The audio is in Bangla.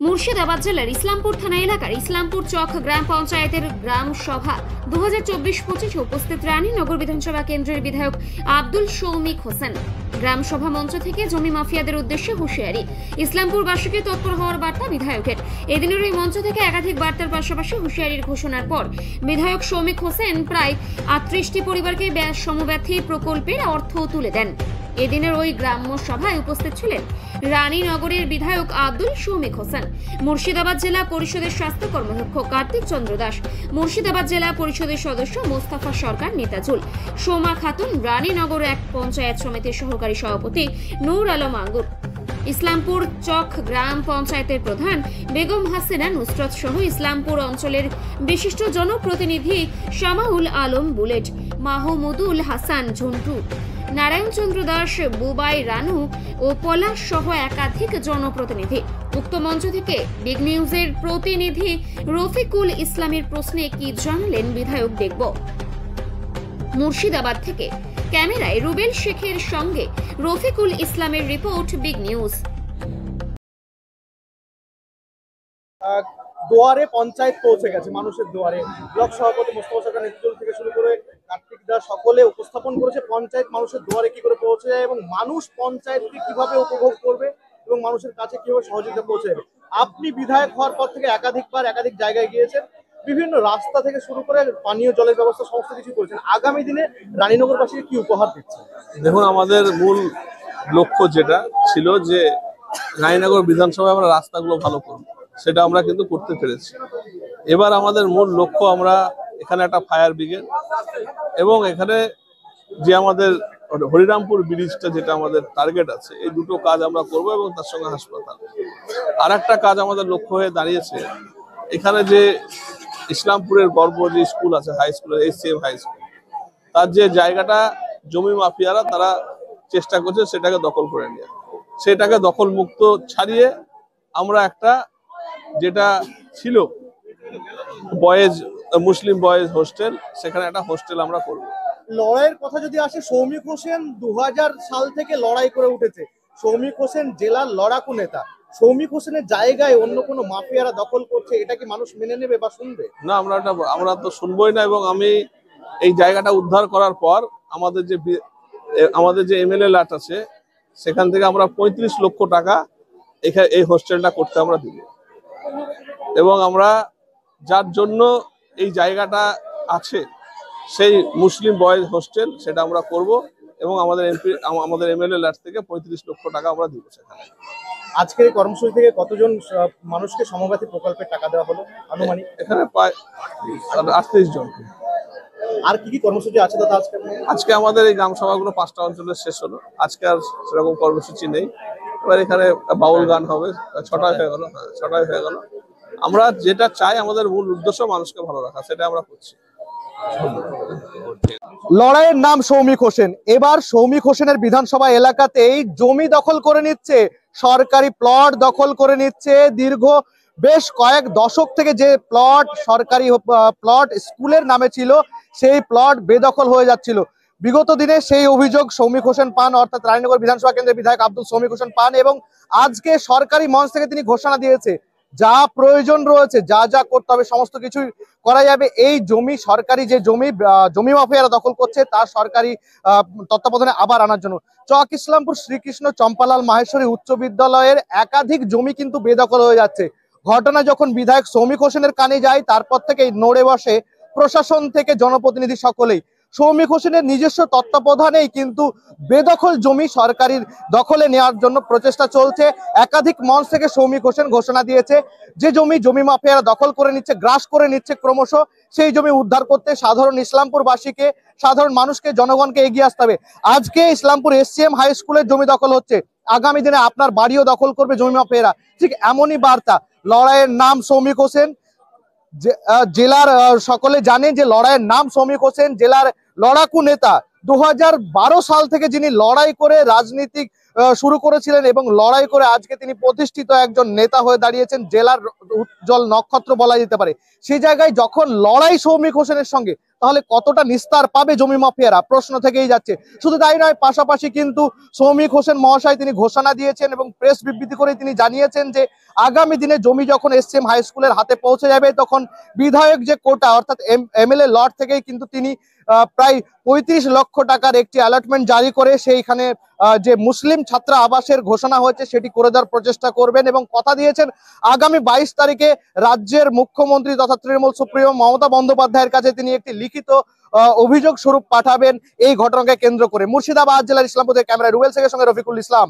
মুর্শিদাবাদ জেলার ইসলামপুর থানা এলাকার ইসলামপুর চক গ্রাম পঞ্চায়েতের গ্রাম সভা 2024-25 উপস্থিত রানীনগর বিধানসভা কেন্দ্রের বিধায়ক আব্দুল শৌমিক হোসেন। গ্রাম সভা মঞ্চ থেকে জমি মাফিয়াদের উদ্দেশ্যে হুঁশিয়ারি, ইসলামপুরবাসীকে তৎপর হওয়ার বার্তা বিধায়কের। এদিনের এই মঞ্চ থেকে একাধিক বার্তার পাশাপাশি হুঁশিয়ারির ঘোষণার পর বিধায়ক শৌমিক হোসেন প্রায় 38টি পরিবারকে সমব্যথী প্রকল্পের অর্থ তুলে দেন। এদিনের ওই গ্রাম্য সভায় উপস্থিত ছিলেন রানীনগরের বিধায়ক আব্দুল শৌমিক হোসেন, মুর্শিদাবাদ জেলা পরিষদের স্বাস্থ্য কর্মাধ্যক্ষ কার্তিক চন্দ্র দাস, মুর্শিদাবাদ জেলা পরিষদের সদস্য মোস্তাফা সরকার নেতাজুল, সোমা খাতুন, রানীনগর এক পঞ্চায়েত সমিতির সহকারী সভাপতি নূর আলম আঙ্গুর, ইসলামপুর চক গ্রাম পঞ্চায়েতের প্রধান বেগম হাসিনা নুসরত সহ ইসলামপুর অঞ্চলের বিশিষ্ট জনপ্রতিনিধি শামাউল আলম বুলেট, মাহমুদুল হাসান ঝুন্টু, নারায়ণ চন্দ্র দাস, বুবাই রানু ও পলাশ সহ একাধিক জনপ্রতিনিধি। উক্ত মঞ্চ থেকে বিগ নিউজের প্রতিনিধি রফিকুল ইসলামের প্রশ্নে কি জানালেন বিধায়ক দেখব। মুর্শিদাবাদ থেকে ক্যামেরায় রুবেল শেখের সঙ্গে রফিকুল ইসলামের রিপোর্ট, বিগ নিউজ। দুয়ারে পঞ্চায়েত পৌঁছে গেছে, মানুষের দুয়ারে। ব্লক সভাপতি মোস্তফা সরকার নেতৃত্ব থেকে শুরু করে কার্তিক দাস সকলে উপস্থাপন করেছে পঞ্চায়েত মানুষের দুয়ারে কি করে পৌঁছে যায় এবং মানুষ পঞ্চায়েতকে কিভাবে উপভোগ করবে এবং মানুষের কাছে কিভাবে সহযোগিতা পৌঁছে যাবে। আপনি বিধায়ক হওয়ার পর থেকে একাধিকবার একাধিক জায়গায় গিয়েছেন, বিভিন্ন রাস্তা থেকে শুরু করে পানীয় জলের ব্যবস্থা সমস্ত কিছু করেছেন। আগামী দিনে রানীনগরবাসীকে কি উপহার দিচ্ছে? দেখুন, আমাদের মূল লক্ষ্য যেটা ছিল যে রানীনগর বিধানসভায় আমরা রাস্তাগুলো ভালো করব, সেটা আমরা কিন্তু করতে পেরেছি। এবার আমাদের মূল লক্ষ্য, আমরা এখানে একটা ফায়ার ব্রিগেড এবং এখানে যে আমাদের হরিরামপুর ব্রিজটা যেটা আমাদের টার্গেট আছে, এই দুটো কাজ আমরা করব এবং তার সঙ্গে হাসপাতাল। আর একটা কাজ আমাদের লক্ষ্য হয়ে দাঁড়িয়েছে, এখানে যে ইসলামপুরের গর্ব যে স্কুল আছে, high school, HCM high school, তার যে জায়গাটা জমি মাফিয়ারা তারা চেষ্টা করছে সেটাকে দখল করে নিয়ে, সেটাকে দখল মুক্ত ছাড়িয়ে আমরা একটা যেটা ছিল বয়েজ মুসলিম বয়েজ হোস্টেল, সেখানে একটা হোস্টেল আমরা করব। লড়াইয়ের কথা যদি আসে, শৌমিক হোসেন 2000 সাল থেকে লড়াই করে উঠেছে। শৌমিক হোসেন জেলার লড়াকু নেতা। শৌমিক হোসেনের জায়গায় অন্য কোনো মাফিয়ারা দখল করছে, এটা কি মানুষ মেনে নেবে বা শুনবে? না, আমরা তো শুনবই না। এবং আমি এই জায়গাটা উদ্ধার করার পর আমাদের যে MLA লাট আছে, সেখান থেকে আমরা 35 লক্ষ টাকা এখানে এই হোস্টেলটা করতে আমরা দিব। এবং আমরা যার জন্য এই জায়গাটা আছে, সেই মুসলিম বয়েজ হোস্টেল, সেটা আমরা করব এবং আমাদের MLA লাট থেকে 35 লক্ষ টাকা আমরা দিব সেখানে। আজকের কর্মসূচি থেকে কতজন মানুষকে সমব্যথী প্রকল্পের টাকা দেওয়া হলো আনুমানিক? এখানে প্রায় 38 জন। আর কি কি কর্মসূচি আছে দাদা আজকে আমাদের এই গ্রাম সভাগুলো 5টা অঞ্চলে শেষ হলো। আজকে আর সেরকম কর্মসূচি নেই। এবার এখানে বাউল গান হবে, 6টায় হয়ে গেল। 6টায় হয়ে গেল। আমরা যেটা চাই, আমাদের মূল উদ্দেশ্য মানুষকে ভালো রাখা, সেটা আমরা করছি। লড়াইয়ের নাম শৌমিক হোসেন। এবার শৌমিক হোসেনের বিধানসভা এলাকাতেই জমি দখল করে নিচ্ছে, সরকারি প্লট দখল করে নিচ্ছে। দীর্ঘ বেশ কয়েক দশক থেকে যে প্লট, সরকারি প্লট স্কুলের নামে ছিল, সেই প্লট বেদখল হয়ে যাচ্ছিল। বিগত দিনে সেই অভিযোগ শৌমিক হোসেন পান, অর্থাৎ রানীনগর বিধানসভা কেন্দ্রের বিধায়ক আব্দুল শৌমিক হোসেন পান, এবং আজকে সরকারি মঞ্চ থেকে তিনি ঘোষণা দিয়েছে যা প্রয়োজন রয়েছে, যা যা করতে হবে সমস্ত কিছুই করা যাবে। এই জমি, সরকারি যে জমি মাফিয়ারা দখল করছে, তার সরকারি তত্ত্বাবধানে আবার আনার জন্য। চক ইসলামপুর শ্রীকৃষ্ণ চম্পালাল মাহেশ্বরী উচ্চ বিদ্যালয়ের একাধিক জমি কিন্তু বেদখল হয়ে যাচ্ছে। ঘটনা যখন বিধায়ক শৌমিক হোসেনের কানে যায়, তারপর থেকে নড়ে বসে প্রশাসন থেকে জনপ্রতিনিধি সকলেই। শৌমিক হোসেনের নিজস্ব তত্ত্বাবধানেই কিন্তু বেদখল জমি সরকারি দখলে নেওয়ার জন্য প্রচেষ্টা চলছে। একাধিক মঞ্চ থেকে শৌমিক হোসেন ঘোষণা দিয়েছে যে জমি মাফিয়ারা দখল করে নিচ্ছে, গ্রাস করে নিচ্ছে ক্রমশ, সেই জমি উদ্ধার করতে সাধারণ ইসলামপুরবাসীকে, সাধারণ মানুষকে, জনগণকে এগিয়ে আসতে হবে। আজকে ইসলামপুর HCM হাই স্কুলের জমি দখল হচ্ছে, আগামী দিনে আপনার বাড়িও দখল করবে জমি মাফিয়ারা। ঠিক এমনই বার্তা। লড়াইয়ের নাম শৌমিক হোসেন। জেলার সকলে জানে যে লড়াইয়ের নাম শৌমিক হোসেন, জেলার লড়াকু নেতা। 2012 সাল থেকে যিনি লড়াই করে রাজনীতি শুরু করেছিলেন এবং লড়াই করে আজকে তিনি প্রতিষ্ঠিত একজন নেতা হয়ে দাঁড়িয়েছেন, জেলার উজ্জ্বল নক্ষত্র বলা যেতে পারে। সেই জায়গায় যখন লড়াই শৌমিক হোসেনের সঙ্গে, তাহলে কতটা নিস্তার পাবে জমি মাফিয়ারা, প্রশ্ন থেকেই যাচ্ছে। শুধু তাই নয়, পাশাপাশি কিন্তু সৌমিক হোসেন মহাশয় তিনি ঘোষণা দিয়েছেন এবং প্রেস বিবৃতি করে তিনি জানিয়েছেন যে আগামী দিনে জমি যখন এসএম হাই স্কুলের হাতে পৌঁছে যাবে তখন বিধায়ক যে কোটা অর্থাৎ এমএলএ লট থেকেই কিন্তু তিনি প্রায় ৩৫ লক্ষ টাকার একটি অ্যালটমেন্ট জারি করে সেইখানে যে মুসলিম ছাত্র আবাসের ঘোষণা হয়েছে সেটি করে দেওয়ার প্রচেষ্টা করবেন এবং কথা দিয়েছেন আগামী ২২ তারিখে রাজ্যের মুখ্যমন্ত্রী তথা তৃণমূল সুপ্রিমো মমতা বন্দ্যোপাধ্যায়ের কাছে তিনি একটি লিখিত অভিযোগ স্বরূপ পাঠাবেন এই ঘটনাকে কেন্দ্র করে। মুর্শিদাবাদ জেলার ইসলামপুরের ক্যামেরায় রুবেল শেখের সঙ্গে রফিকুল ইসলাম।